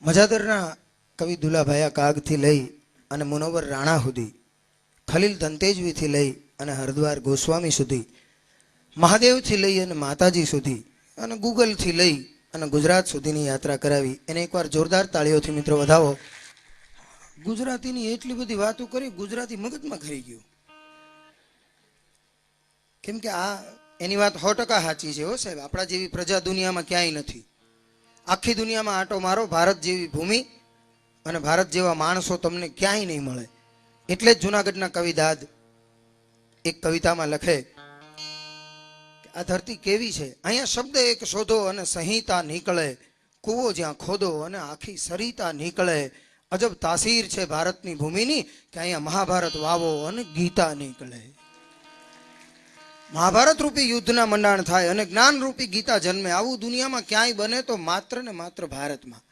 મજાદરના કવિ દુલાભાયા કાગથી લઈ અને મુનવ્વર રાણા સુધી, ખલીલ ધનતેજવીથી લઈ અને હરદ્વાર ગોસ્વામી સુધી, મહાદેવથી લઈ અને માતાજી સુધી અને ગૂગલથી લઈ અને ગુજરાત સુધીની યાત્રા કરાવી. એને એકવાર જોરદાર તાળીઓથી મિત્રો વધાવો. ગુજરાતીની એટલી બધી વાતો કરી, ગુજરાતી મગજમાં ખરી ગયું. કેમ કે આ એની વાત 100% સાચી છે હો સાહેબ. આપણા જેવી પ્રજા દુનિયામાં ક્યાંય નથી. આખી દુનિયામાં આંટો મારો, ભારત જેવી ભૂમિ અને ભારત જેવા માણસો તમને ક્યાંય નહીં મળે. એટલે જ જુનાગઢના કવિ દાદ એક કવિતામાં લખે કે આ ધરતી કેવી છે, અહીંયા શબ્દ એક શોધો અને સંહિતા નીકળે, કૂવો જ્યાં ખોદો અને આખી સરિતા નીકળે. અજબ તાસીર છે ભારતની ભૂમિની કે અહીંયા મહાભારત વાવો અને ગીતા નીકળે. મહાભારત રૂપી યુદ્ધના મંડાણ થાય અને જ્ઞાન રૂપી ગીતા જન્મે. આવું દુનિયામાં ક્યાંય બને તો માત્ર ને માત્ર ભારતમાં.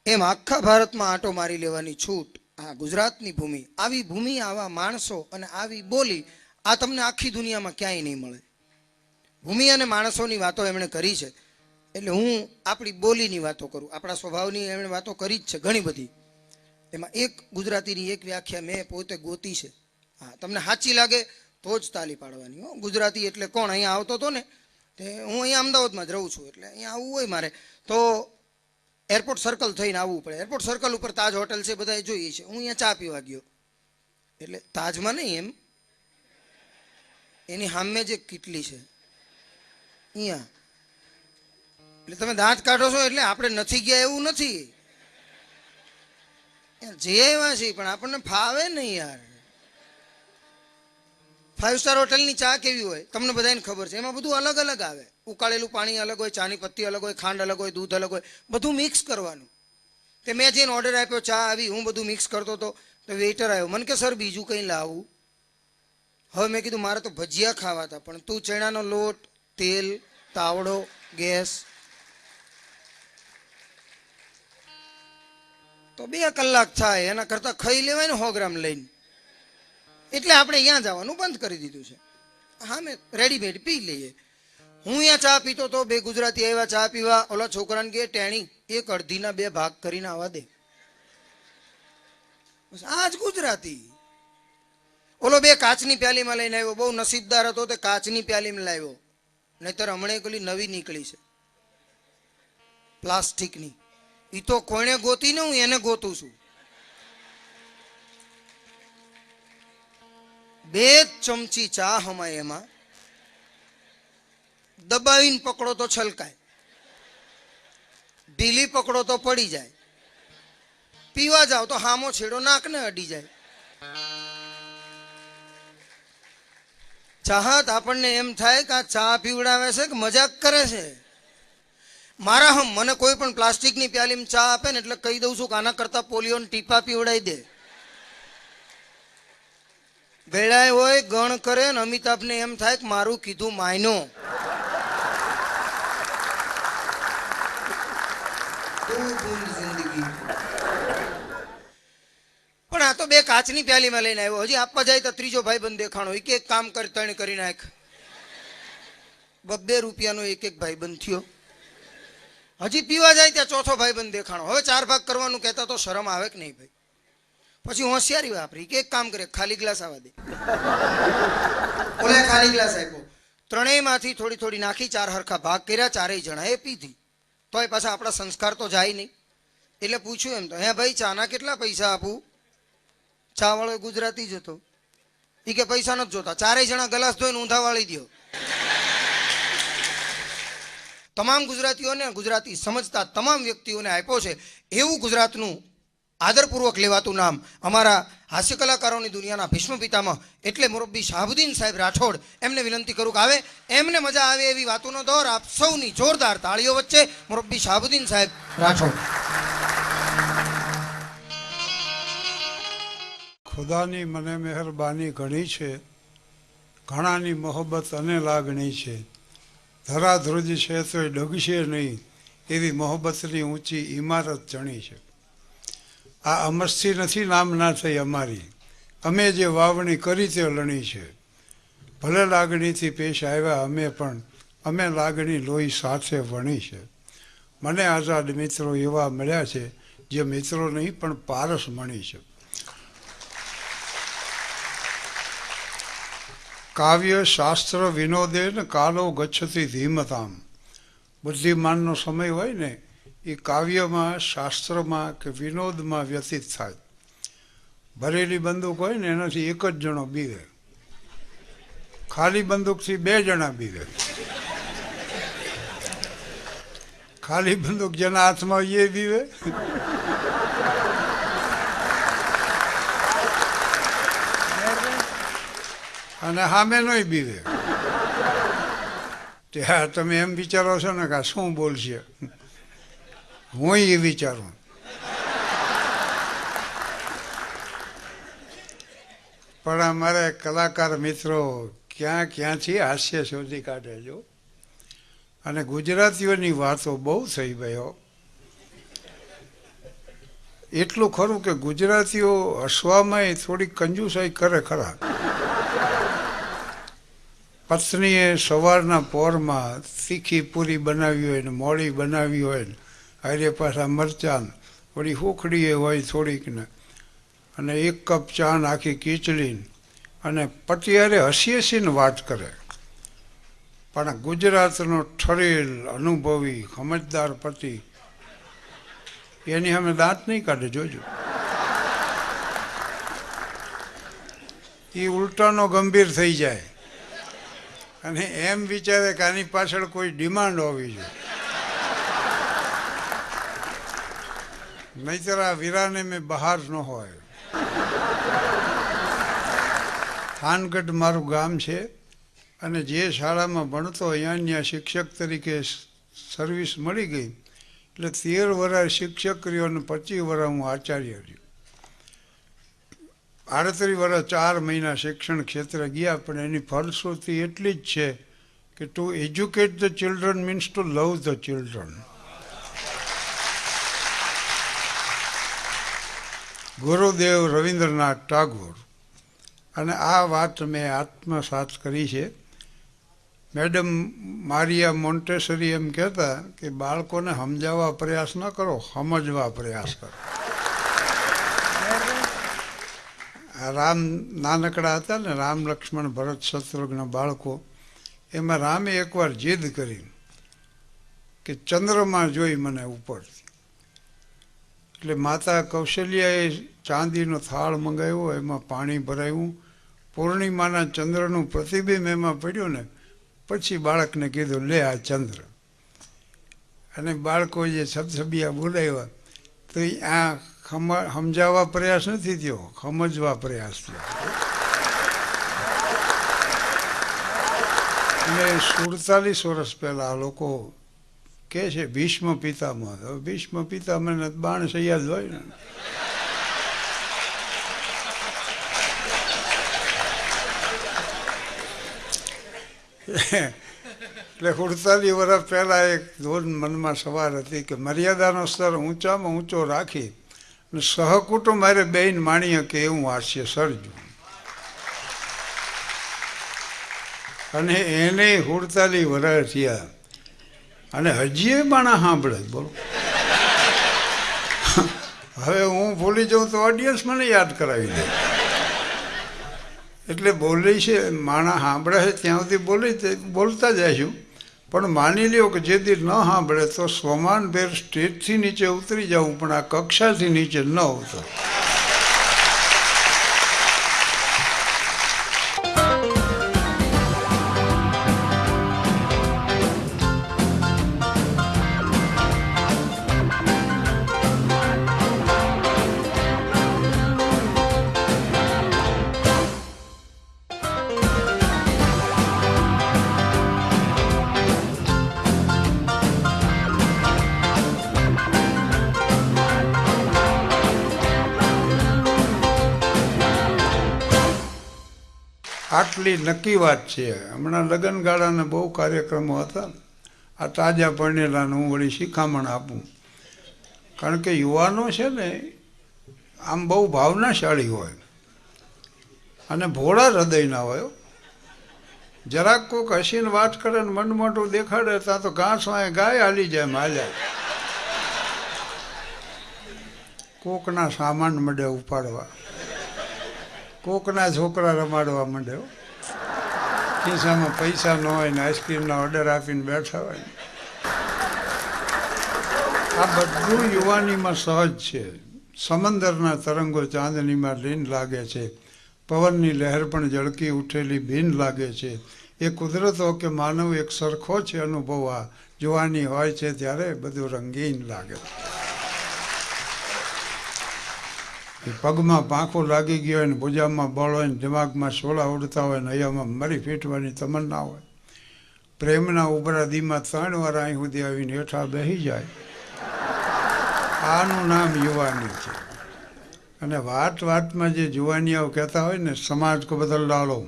એમ આખા ભારતમાં આંટો મારી લેવાની છૂટ આ ગુજરાતની ભૂમિ. આવી ભૂમિ, આવા માણસો અને આવી બોલી આ તમને આખી દુનિયામાં ક્યાંય નહીં મળે. ભૂમિ અને માણસોની વાતો એમણે કરી છે, એટલે હું આપણી બોલીની વાતો કરું. આપણા સ્વભાવની એમણે વાતો કરી જ છે ઘણી બધી. એમાં એક ગુજરાતીની એક વ્યાખ્યા મેં પોતે ગોતી છે. હા, તમને સાચી લાગે તો જ તાલી પાડવાની હો. ગુજરાતી એટલે કોણ? અહીંયા આવતો હતો ને તે હું અહીંયા અમદાવાદમાં જ રહું છું, એટલે અહીંયા આવવું હોય મારે તો એરપોર્ટ સર્કલ થઈને આવવું પડે. એરપોર્ટ સર્કલ ઉપર તાજ હોટલ છે, બધાએ જોઈએ છે. હું અહીંયા ચા પીવા ગયો, એટલે તાજમાં નહીં, એમ એની સામે જે કેટલી છે અહીંયા. એટલે તમે દાંત કાઢો છો એટલે આપણે નથી ગયા એવું નથી. જે એવા છે પણ આપણને ફાવે નહીં યાર. 5 સ્ટાર હોટલની ચા કેવી હોય તમને બધાને ખબર છે. એમાં બધું અલગ અલગ આવે. ઉકાળેલું પાણી અલગ હોય, ચાની પત્તી અલગ હોય, ખાંડ અલગ હોય, દૂધ અલગ હોય, બધું મિક્સ કરવાનું. તે મેં જેને ઓર્ડર આપ્યો, ચા આવી, હું બધું મિક્સ કરતો હતો તો વેઇટર આવ્યો. મને કે સર બીજું કંઈ લાવું? હવે મેં કીધું મારે તો ભજીયા ખાવા હતા, પણ તું ચણાનો લોટ, તેલ, તાવડો, ગેસ, તો 2 કલાક થાય. એના કરતાં ખાઈ લેવાય ને 100 ગ્રામ લઈને. એટલે આપણે અહીંયા જવાનું બંધ કરી દીધું છે. હા, મેં રેડીમેડ પી લઈએ. હું અહીંયા ચા પીતો તો, 2 ગુજરાતી આવ્યા ચા પીવા. ઓલા છોકરાને કે ટેણી એક અડધીના 2 ભાગ કરીને આવવા દે. આ જ ગુજરાતી. ઓલો 2 કાચની પ્યાલીમાં લઈને આવ્યો. બહુ નસીબદાર હતો તે કાચની પ્યાલીમાં લાવ્યો, નહીતર હમણાં પેલી નવી નીકળી છે પ્લાસ્ટિકની. એ તો કોઈને ગોતી ને હું એને ગોતું છું. 2 ચમચી ચા હમાય, એમાં દબાવીને પકડો તો છલકાય, ઢીલી પકડો તો પડી જાય, પીવા જાવ તો હામો છેડો નાકને અડી જાય. ચાહત આપણને એમ થાય કે આ ચા પીવડાવે છે કે મજાક કરે છે. મારા મને કોઈ પણ પ્લાસ્ટિકની પ્યાલીમાં ચા આપે ને એટલે કહી દઉં છું કે આના કરતા પોલિયોને ટીપા પીવડાવી દે. ભેળાય હોય, ગણ કરે ને અમિતાભને એમ થાય કે મારું કીધું માયનો. પણ આ તો 2 કાચની પ્યાલીમાં લઈને આવ્યો. હજી આપવા જાય તો ત્રીજો ભાઈબંધ દેખાણો. એક એક કામ તણ કરી નાખ. 2 રૂપિયાનો એક ભાઈબંધ થયો. હજી પીવા જાય ત્યાં ચોથો ભાઈબંધ દેખાણો. હવે 4 ભાગ કરવાનું કહેતા તો શરમ આવે કે નહીં ભાઈ? પછી હોશિયારી વાપરી કે એક કામ કરે, ખાલી ગ્લાસ આવવા દે. ઓલે ખાલી ગ્લાસ આપ્યો. 3માંથી થોડી થોડી નાખી, 4 હરખા ભાગ કર્યા. 4 જણાએ પીધી. તોય પાછા આપણા સંસ્કાર તો જાય નહીં. એટલે પૂછ્યું એમ તો, હે ભાઈ ચાના કેટલા પૈસા આપું? ચા વાળો ગુજરાતી જ હતો. એ કે પૈસા નથી જોતા. 4 જણા ગ્લાસ ધોઈને ઊંધા વાળી દો. તમામ ગુજરાતીઓને, ગુજરાતી સમજતા તમામ વ્યક્તિઓને આપ્યો છે એવું ગુજરાતનું આદરપૂર્વક લેવાતું નામ અમારા હાસ્ય કલાકારોની દુનિયાના ભીષ્મ પિતામહ એટલે મુરબ્બી શાહબુદ્દીન સાહેબ રાઠોડ. એમને વિનંતી કરું કે આવે, એમને મજા આવે એવી વાતોનો દોર આપ સૌની જોરદાર તાળીઓ વચ્ચે મુરબ્બી શાહબુદ્દીન સાહેબ રાઠોડ. ખુદાની મને મહેરબાની ઘણી છે, ઘણાની મોહબ્બત અને લાગણી છે. ધરાધ્રુજ છે તોય ડગશે નહીં એવી મોહબ્બતની ઊંચી ઇમારત ચણી છે. આ અમસ્તી નથી નામના થઈ અમારી, અમે જે વાવણી કરી તે લણી છે. ભલે લાગણીથી પેશ આવ્યા અમે, પણ અમે લાગણી લોહી સાથે વણી છે. મને આઝાદ મિત્રો એવા મળ્યા છે જે મિત્રો નહીં પણ પારસ મણી છે. કાવ્ય શાસ્ત્ર વિનોદેન કાલો ગચ્છતિ ધીમતામ. બુદ્ધિમાનનો સમય હોય ને એ કાવ્યમાં, શાસ્ત્રમાં કે વિનોદમાં વ્યતીત થાય. ભરેલી બંદૂક હોય ને એનાથી એક જ જણો બીવે, ખાલી બંદૂકથી 2 જણા બીવે. ખાલી બંદૂક જેના હાથમાં એ બીવે, અને સામે નોય બીવે. ત્યાં તમે એમ વિચારો છો ને કે આ શું બોલશે, હું એ વિચારું. પણ અમારે કલાકાર મિત્રો ક્યાંથી હાસ્ય શોધી કાઢે છો. અને ગુજરાતીઓની વાતો બહુ થઈ ગયો. એટલું ખરું કે ગુજરાતીઓ હસવામાં થોડીક કંજુસાઈ કરે ખરા. પત્નીએ સવારના પોરમાં તીખી પૂરી બનાવી હોય ને મોડી બનાવી હોય ને હારે પાછા મરચાં, વળી હુખડીએ હોય થોડીક ને, અને 1 કપ ચા નાખી કીચડીને, અને પતિયારે હસી હસીને વાત કરે. પણ ગુજરાતનો ઠરેલ, અનુભવી, સમજદાર પતિ એની સામે દાંત નહીં કાઢે, જોજો. એ ઉલટાનો ગંભીર થઈ જાય અને એમ વિચારે કે આની પાછળ કોઈ ડિમાન્ડ હોવી જોઈએ. નહીતર આ વીરાને મેં બહાર ન હોય. થાનગઢ મારું ગામ છે, અને જે શાળામાં ભણતો અહીંયા શિક્ષક તરીકે સર્વિસ મળી ગઈ, એટલે 13 વર્ષ શિક્ષક રહ્યો અને 25 વર્ષ હું આચાર્ય રહ્યો. 38 વર્ષ 4 મહિના શિક્ષણ ક્ષેત્રે ગયા, પણ એની ફલશ્રુતિ એટલી જ છે કે to educate the children means to love the children. Gurudev Rabindranath Tagore. અને આ વાત મેં આત્મસાત કરી છે. મેડમ મારિયા મોન્ટેસરી એમ કહેતા કે બાળકોને સમજાવવા પ્રયાસ ન કરો, સમજવા પ્રયાસ કરો. રામ નાનકડા હતા ને, રામ લક્ષ્મણ ભરત શત્રુઘ્ન બાળકો, એમાં રામે એકવાર જીદ કરી કે ચંદ્રમાં જોઈ મને ઉપરથી. એટલે માતા કૌશલ્યાએ ચાંદીનો થાળ મંગાવ્યો, એમાં પાણી ભરાયું, પૂર્ણિમાના ચંદ્રનું પ્રતિબિંબ એમાં પડ્યું ને પછી બાળકને કીધું, લે આ ચંદ્ર. અને બાળકો જે છબછબિયા બોલાવ્યા તો આ સમજાવવા પ્રયાસ નથી થયો, સમજવા પ્રયાસ થયો. અને 47 વર્ષ પહેલાં આ લોકો કહે છે ભીષ્મ પિતામહ. હવે ભીષ્મ પિતામહને બાણ સૈયાદ હોય ને, એટલે 48 વર્ષ પહેલાં એક ધોન મનમાં સવાર હતી કે મર્યાદાનો સ્તર ઊંચામાં ઊંચો રાખી અને સહકુટુંબ મારે બેન માણીએ કે એવું હાસ્ય સર્જ્યું. અને એને 48 વર્ષ થયા અને હજી એ માણા સાંભળે. બોલો, હવે હું ભૂલી જાઉં તો ઓડિયન્સ મને યાદ કરાવી દે. એટલે બોલે છે, માણા સાંભળે છે ત્યાં સુધી બોલતા જઈશું. પણ માની લ્યો કે જે દી ન સાંભળે તો સ્વમાનભેર સ્ટેજથી નીચે ઉતરી જાઉં, પણ આ કક્ષાથી નીચે ન ઉતર. આટલી નક્કી વાત છે. હમણાં લગ્નગાળાના બહુ કાર્યક્રમો હતા. આ તાજા પરણેલાને હું વળી શિખામણ આપું. કારણ કે યુવાનો છે ને આમ બહુ ભાવનાશાળી હોય અને ભોળા હૃદયના હોય. જરાક કોઈક હસીને વાત કરે ને મન મોટું દેખાડે ત્યાં તો ઘાસ વાંય ગાય હાલી જાય, હાલ્યા. કોકના સામાન માંડે ઉપાડવા, કોકના છોકરા રમાડવા માંડે. ખિસ્સામાં પૈસા ન હોય ને આઈસ્ક્રીમના ઓર્ડર આપીને બેઠા હોય. આ બધું યુવાનીમાં સહજ છે. સમંદરના તરંગો ચાંદનીમાં લીન લાગે છે, પવનની લહેર પણ ઝળકી ઉઠેલી ભીન લાગે છે. એ કુદરતો કે માનવ એક સરખો છે અનુભવ. આ જુવાની હોય છે ત્યારે બધું રંગીન લાગે. પગમાં પાંખો લાગી ગયો હોય ને ભુજામાં બળ હોય ને દિમાગમાં શોલા ઉડતા હોય ને હૈયામાં મરી ફીટવાની તમન્ના હોય. પ્રેમના ઉભરા દીમાં 3 વાર અહીં સુધી આવીને હેઠા બેસી જાય. આનું નામ યુવાની છે. અને વાતમાં જે જુવાનિયાઓ કહેતા હોય ને, સમાજ કો બદલ ડાલો,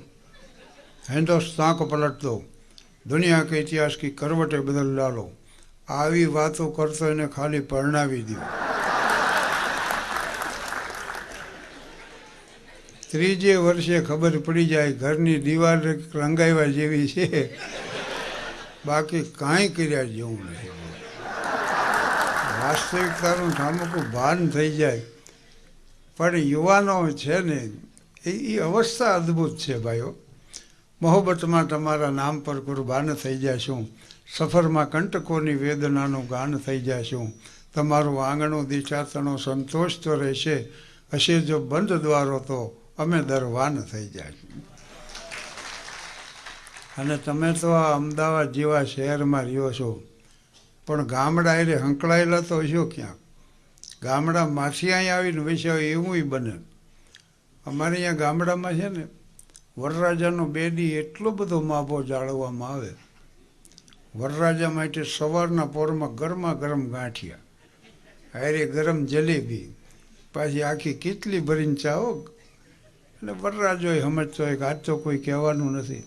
હિન્દુસ્તાન કો પલટ દો, દુનિયા કે ઇતિહાસ કી કરવટે બદલ ડાલો, આવી વાતો કરતો એને ખાલી પરણાવી દો. ત્રીજે વર્ષે ખબર પડી જાય ઘરની દિવાલ રંગાવ્યા જેવી છે, બાકી કાંઈ કર્યા જેવું નથી. વાસ્તવિકતાનું ઠામકું ભાન થઈ જાય. પણ યુવાનો છે ને એ અવસ્થા અદ્ભુત છે ભાઈઓ. મોહબ્બતમાં તમારા નામ પર કુરબાન થઈ જશું, સફરમાં કંટકોની વેદનાનું ગાન થઈ જશું. તમારું આંગણું દિશાતણો સંતોષ તો રહેશે, હશે જો બંધ દ્વારો તો અમે દરવાન થઈ જશું. અને તમે તો આ અમદાવાદ જેવા શહેરમાં રહ્યો છો, પણ ગામડા એટલે હંકળાયેલા તો હશો ક્યાંક. ગામડામાંથી અહીં આવીને વૈશ્યા એવું બને. અમારે અહીંયા ગામડામાં છે ને વરરાજાનો 2 દી એટલો બધો માભો જાળવવામાં આવે. વરરાજા માટે સવારના પોરમાં ગરમા ગરમ ગાંઠિયા, હારે ગરમ જલેબી, પાછી આખી કેટલી ભરીને ચાવો. એટલે વરરાજો સમજતો હોય કે આજ તો કોઈ કહેવાનું નથી.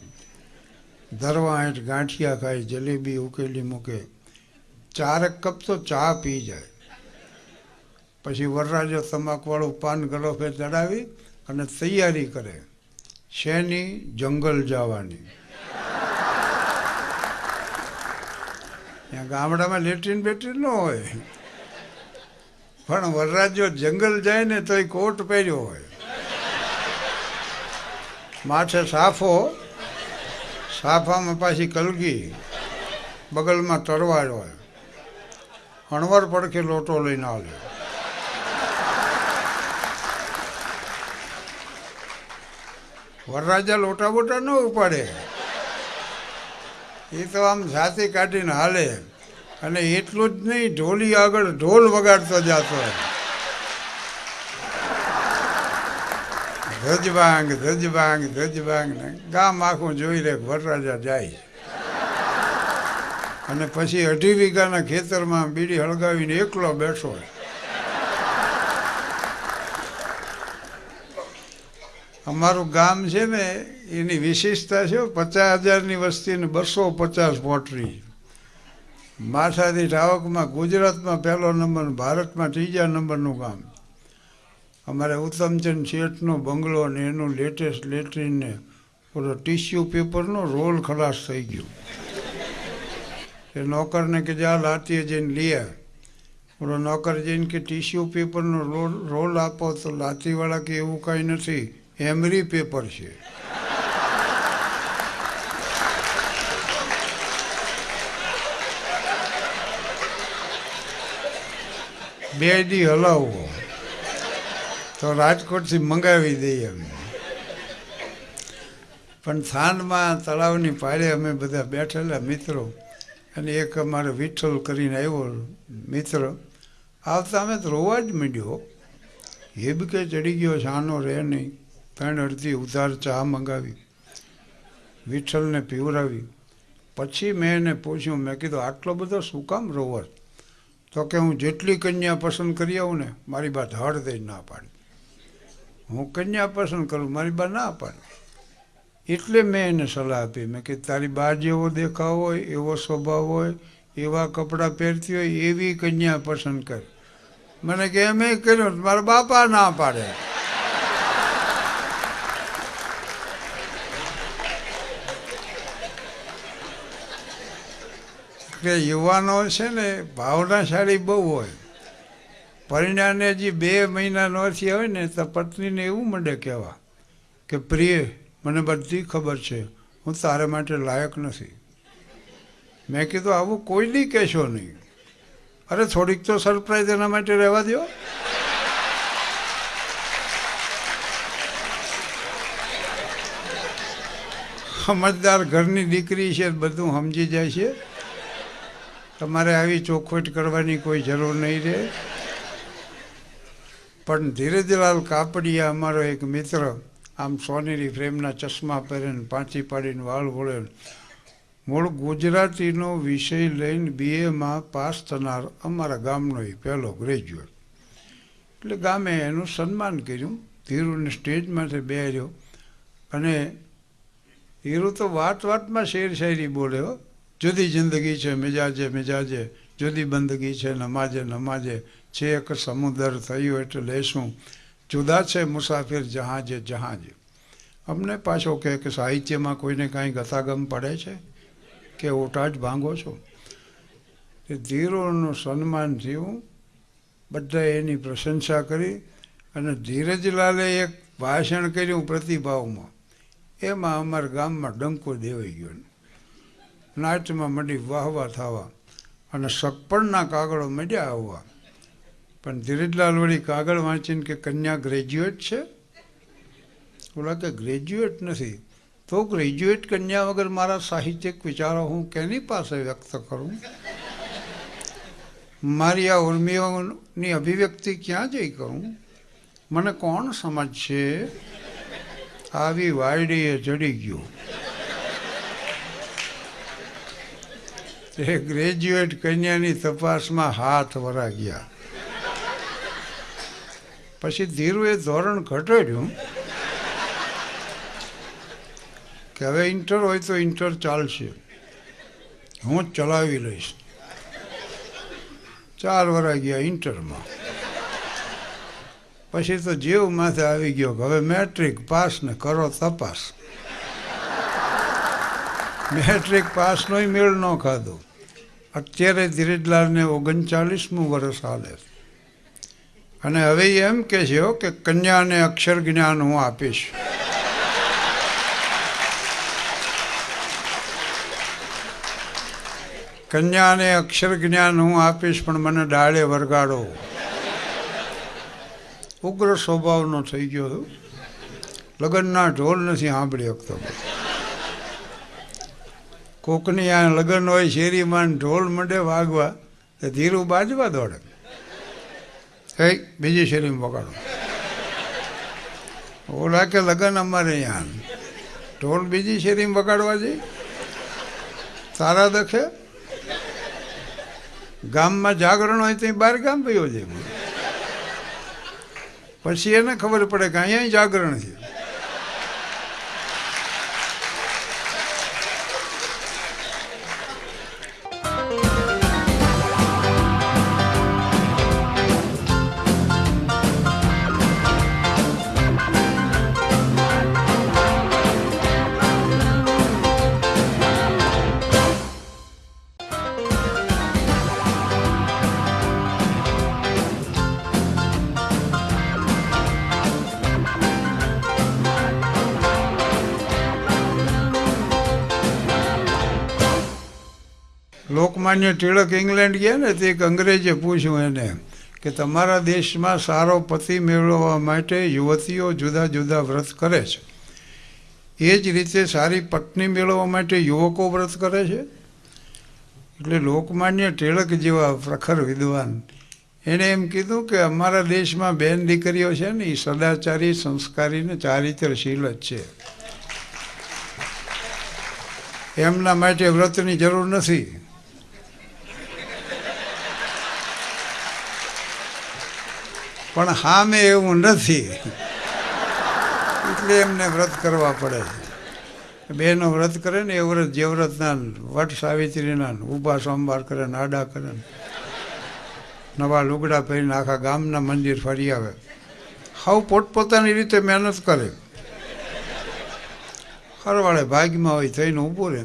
ધરવા હેઠ ગાંઠિયા ખાય, જલેબી ઉકેલી મૂકે, 4 કપ તો ચા પી જાય. પછી વરરાજો તમાકુવાળું પાન ગળોફે ચડાવી અને તૈયારી કરે. શેની? જંગલ જવાની. ત્યાં ગામડામાં લેટ્રિન બેટ્રિન ન હોય, પણ વરરાજો જંગલ જાય ને તો એ કોટ પહેર્યો હોય, માથે સાફો, સાફામાં પાછી કલગી, બગલમાં તરવાર હોય, અણવર પડખે લોટો લઈને આવે. વરરાજા લોટા બોટા ન ઉપાડે, એ તો આમ છાતી કાઢીને હાલે. અને એટલું જ નહીં, ઢોલી આગળ ઢોલ વગાડતો જતો. ધ્વજબાંગ ધ્વજબાંગ ધ્વજબાંગ, ગામ આખું જોઈ લે વરરાજા જાય. અને પછી 2.5 વીઘાના ખેતરમાં બીડી હળગાવીને એકલો બેઠો હોય. અમારું ગામ છે ને એની વિશેષતા છે, 50,000ની વસ્તી ને 250 પોટરી. માથાદીઠ આવકમાં ગુજરાતમાં 1લો નંબર, ભારતમાં 3જા નંબરનું ગામ. અમારે ઉત્તમચંદ શેઠનો બંગલો ને એનું લેટેસ્ટ લેટ્રિન ને ઓલો ટીશ્યુ પેપરનો રોલ ખલાસ થઈ ગયો. એ નોકરને કે જા લાતીએ જઈને લઈ આવે. ઓલો નોકર જઈને કે ટીશ્યુ પેપરનો રોલ આપો, તો લાતીવાળા કે એવું કાંઈ નથી, એમરી પેપર છે. બે દી હલાવવો તો રાજકોટથી મંગાવી દઈએ અમે. પણ થાનમાં તળાવની પાળે અમે બધા બેઠેલા મિત્રો, અને એક અમારે વિઠ્ઠલ કરીને આવ્યો મિત્ર. આવતા અમે તો રોવા જ માંડ્યો. હેબકે ચડી ગયો, છાનો રહે નહીં. 3 અડધી ઉધાર ચા મંગાવી, વિઠ્ઠલને પીવરાવી. પછી મેં એને પૂછ્યું, મેં કીધું આટલો બધો શું કામ રોવો? તો કે હું જેટલી કન્યા પસંદ કરી આવું ને, મારી બા ધડ દઈ ના પાડી. હું કન્યા પસંદ કરું, મારી બા ના પાડી. એટલે મેં એને સલાહ આપી. મેં કીધું તારી બા જેવો દેખાવ હોય, એવો સ્વભાવ હોય, એવા કપડાં પહેરતી હોય, એવી કન્યા પસંદ કર. મને કે એમ કર્યું, મારા બાપા ના પાડે. કે યુવાનો છે ને ભાવનાશાળી બહુ હોય. પરિણાને હજી 2 મહિના ન થયા હોય ને તો પત્નીને એવું મંડે કહેવા કે પ્રિય, મને બધી ખબર છે, હું તારા માટે લાયક નથી. મેં કીધું આવું કોઈ દી કહેશો નહીં. અરે થોડીક તો સરપ્રાઈઝ એના માટે રહેવા દો. સમજદાર ઘરની દીકરી છે, બધું સમજી જાય છે. તમારે આવી ચોખવટ કરવાની કોઈ જરૂર નહીં રહે. પણ ધીરજલાલ કાપડિયા અમારો એક મિત્ર, આમ સોનેરી ફ્રેમના ચશ્મા પહેરીને પાંચી પાડીને વાળ વળે, મૂળ ગુજરાતીનો વિષય લઈને BA પાસ થનાર અમારા ગામનો એ પહેલો ગ્રેજ્યુએટ. એટલે ગામે એનું સન્માન કર્યું. ધીરુને સ્ટેજમાંથી બેર્યો અને ધીરુ તો વાતમાં શેર શાયરી બોલ્યો. જુદી જિંદગી છે મિજાજે મિજાજે, જુદી બંદગી છે નમાજે નમાજે, છે એક સમુદર થયું એટલે લેશું, જુદા છે મુસાફિર જહાજે જહાજે. અમને પાછો કહે કે સાહિત્યમાં કોઈને કાંઈ ગતાગમ પડે છે કે ઓટા જ ભાંગો છો. એ ધીરુનું સન્માન થયું. બધાએ એની પ્રશંસા કરી અને ધીરજલાલે એક ભાષણ કર્યું પ્રતિભાવમાં. એમાં અમારા ગામમાં ડંકો દેવાઈ ગયો. નાચમાં મંડી વાહવા થવા અને સગપણના કાગળો મંડ્યા આવવા. પણ ધીરજલાલ વળી કાગળ વાંચીને કે કન્યા ગ્રેજ્યુએટ છે? ઓલા કે ગ્રેજ્યુએટ નથી. તો ગ્રેજ્યુએટ કન્યા વગર મારા સાહિત્યિક વિચારો હું કેની પાસે વ્યક્ત કરું? મારી આ ઉર્મિઓની અભિવ્યક્તિ ક્યાં જઈ કરું? મને કોણ સમજશે? આવી વાયડીએ ચડી ગયું. તે ગ્રેજ્યુએટ કન્યાની તપાસમાં હાથ વરા ગયા. પછી ધીરુએ ધોરણ ઘટાડ્યું કે હવે ઇન્ટર હોય તો ઇન્ટર ચાલશે, હું જ ચલાવી લઈશ. 4 વરા ગયા ઇન્ટરમાં. પછી તો જીવ માથે આવી ગયો કે હવે મેટ્રિક પાસ ને કરો તપાસ. મેટ્રિક પાસનોય મેળ ન ખાધો. અત્યારે ધીરજલાલને 39મું વર્ષ હાલે અને હવે એમ કહે છે કે કન્યાને અક્ષર જ્ઞાન હું આપીશ. કન્યાને અક્ષર જ્ઞાન હું આપીશ, પણ મને ડાળે વરગાડો. ઉગ્ર સ્વભાવનો થઈ ગયો હતો. લગ્નના ઢોલ નથી સાંભળી શકતો. કોકની આ લગ્ન હોય શેરીમાં ઢોલ મંડે વાગવા તો ધીરુ બાજવા દોડે. હે બીજી શેરીમાં વગાડો. ઓલા કે લગ્ન અમારે અહીંયા, ઢોલ બીજી શેરીમાં વગાડવા જઈ તારા દખે. ગામમાં જાગરણ હોય તો 12 ગામ પયો જાય. પછી એને ખબર પડે કે અહીંયા જાગરણ છે. લોકમાન્ય ટિળક ઇંગ્લેન્ડ ગયા ને, તે એક અંગ્રેજે પૂછ્યું એને કે તમારા દેશમાં સારો પતિ મેળવવા માટે યુવતીઓ જુદા જુદા વ્રત કરે છે, એ જ રીતે સારી પત્ની મેળવવા માટે યુવકો વ્રત કરે છે? એટલે લોકમાન્ય ટિળક જેવા પ્રખર વિદ્વાન એણે એમ કીધું કે અમારા દેશમાં બેન દીકરીઓ છે ને, એ સદાચારી, સંસ્કારી ને ચારિત્રશીલ જ છે. એમના માટે વ્રતની જરૂર નથી. પણ સામે એવું નથી, એટલે એમને વ્રત કરવા પડે છે. બેનો વ્રત કરે ને એ વ્રત જે વ્રતના વટ સાવિત્રીના ઊભા સોમવાર કરે ને આડા કરે ને નવા લુગડા પહેરીને આખા ગામના મંદિર ફરી આવે. હાવ પોતપોતાની રીતે મહેનત કરે. હરવાળે ભાગમાં હોય થઈને ઊભું રહે.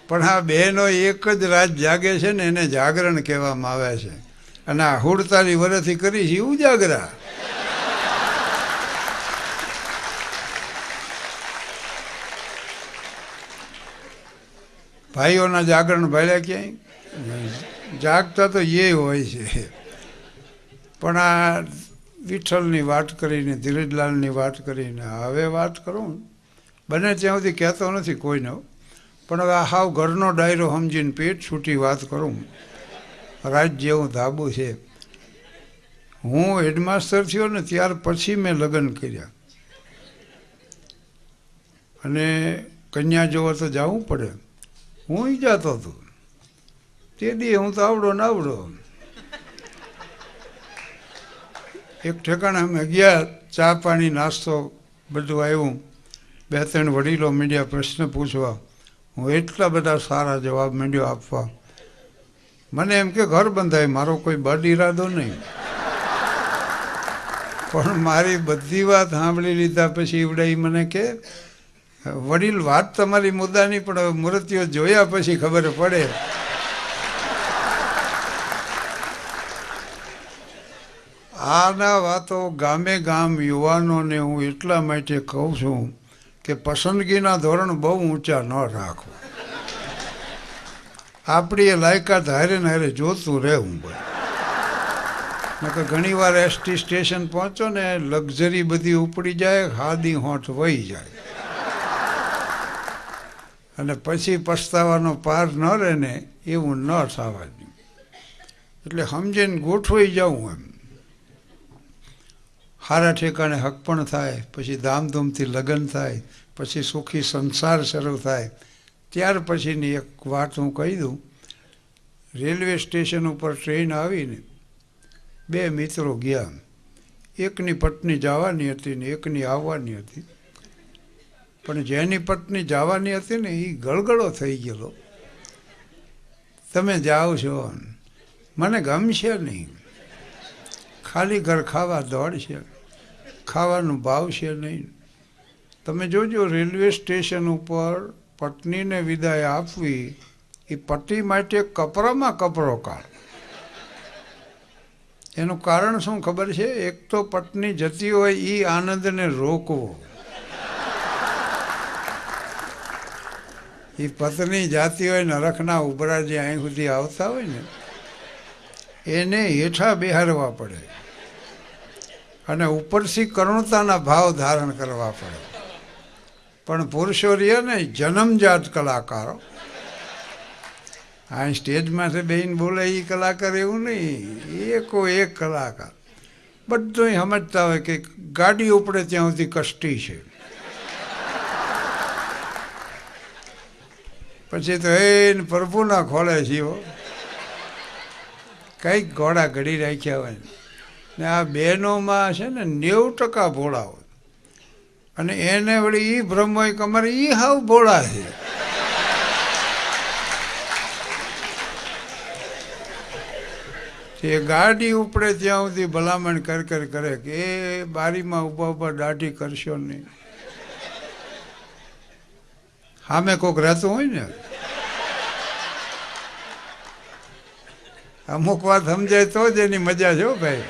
પણ આ બહેનો એક જ રાત જાગે છે ને, એને જાગરણ કહેવામાં આવે છે. અને આ 47 વર્ષથી કરી છે ઉજાગરા. ભાઈઓના જાગરણ ભાડ્યા ક્યાંય? જાગતા તો એ હોય છે. પણ આ વિઠ્ઠલની વાત કરીને, ધીરજલાલની વાત કરીને હવે વાત કરું, બને ત્યાં સુધી કહેતો નથી કોઈને, પણ હવે આ હાવ ઘરનો ડાયરો સમજીને પેટ છૂટી વાત કરું. રાજ જેવું ધાબુ છે. હું હેડમાસ્ટર થયો ને ત્યાર પછી મેં લગ્ન કર્યા, અને કન્યા જોવા તો જવું પડે. હું જતો હતો તે દી, હું તો આવડો ને આવડો. એક ઠેકાણે અમે ગયા, ચા પાણી નાસ્તો બધું આવ્યું. 2-3 વડીલો માંડ્યા પ્રશ્ન પૂછવા. હું એટલા બધા સારા જવાબ માંડ્યો આપવા. મને એમ કે ઘર બંધાય, મારો કોઈ બદ ઈરાદો નહીં. પણ મારી બધી વાત સાંભળી લીધા પછી ઈવડાઈ મને કે વડીલ વાત તમારી મુદ્દાની, પણ હવે મૂર્તિઓ જોયા પછી ખબર પડે. આના વાતો ગામે ગામ યુવાનોને હું એટલા માટે કહું છું કે પસંદગીના ધોરણ બહુ ઊંચા ન રાખો. આપણી એ લાયકાત હારે ને હારે જોતું રહેવું પડે. નકર ઘણી વાર એસટી સ્ટેશન પહોંચો ને લક્ઝરી બધી ઉપડી જાય, હાદી હોઠ વહી જાય, અને પછી પસ્તાવાનો પાર ન રહે ને એવું ન થવા દઉં. એટલે સમજીને ગોઠવાઈ જવું. એમ સારા ઠેકાણે હક પણ થાય, પછી ધામધૂમથી લગ્ન થાય, પછી સુખી સંસાર શરૂ થાય. ત્યાર પછીની એક વાત હું કહી દઉં. રેલવે સ્ટેશન ઉપર ટ્રેન આવીને 2 મિત્રો ગયા. એકની પત્ની જવાની હતી ને એકની આવવાની હતી. પણ જેની પત્ની જવાની હતી ને એ ગળગળો થઈ ગયેલો, તમે જાઓ છો, મને ગમશે નહીં, ખાલી ઘર ખાવા દોડશે, ખાવાનું ભાવશે નહીં. તમે જોજો, રેલવે સ્ટેશન ઉપર પત્નીને વિદાય આપવી એ પતિ માટે કપરામાં કપરો કાળ. એનું કારણ શું ખબર છે? એક તો પત્ની જતી હોય એ આનંદને રોકવો, એ પત્ની જાતી હોય નરખના ઉભરા જે અહીં સુધી આવતા હોય ને એને હેઠા બેહારવા પડે, અને ઉપરથી કરુણતાના ભાવ ધારણ કરવા પડે. પણ પુરુષો રહ્યા ને જન્મજાત કલાકારો, આ સ્ટેજમાંથી બેહીને બોલે એ કલાકાર એવું નહીં, એકો એક કલાકાર. બધું સમજતા હોય કે ગાડી ઉપડે ત્યાં સુધી કષ્ટી છે. પછી તો એને પ્રભુના ખોળે જીવો, કંઈક ઘોડા ઘડી રાખ્યા હોય. ને આ બહેનોમાં છે ને 90% ભોળા હોય, અને એને વળી એ ભ્રમ હોય કે અમારે એ હાવ ભોળા છે. એ ગાડી ઉપડે ત્યાં સુધી ભલામણ કરે કે એ બારીમાં ઊભા ઊભા દાઢી કરશો નહીં. સામે કોઈક રહેતું હોય ને, અમુક વાત સમજાય તો જ એની મજા છે ભાઈ.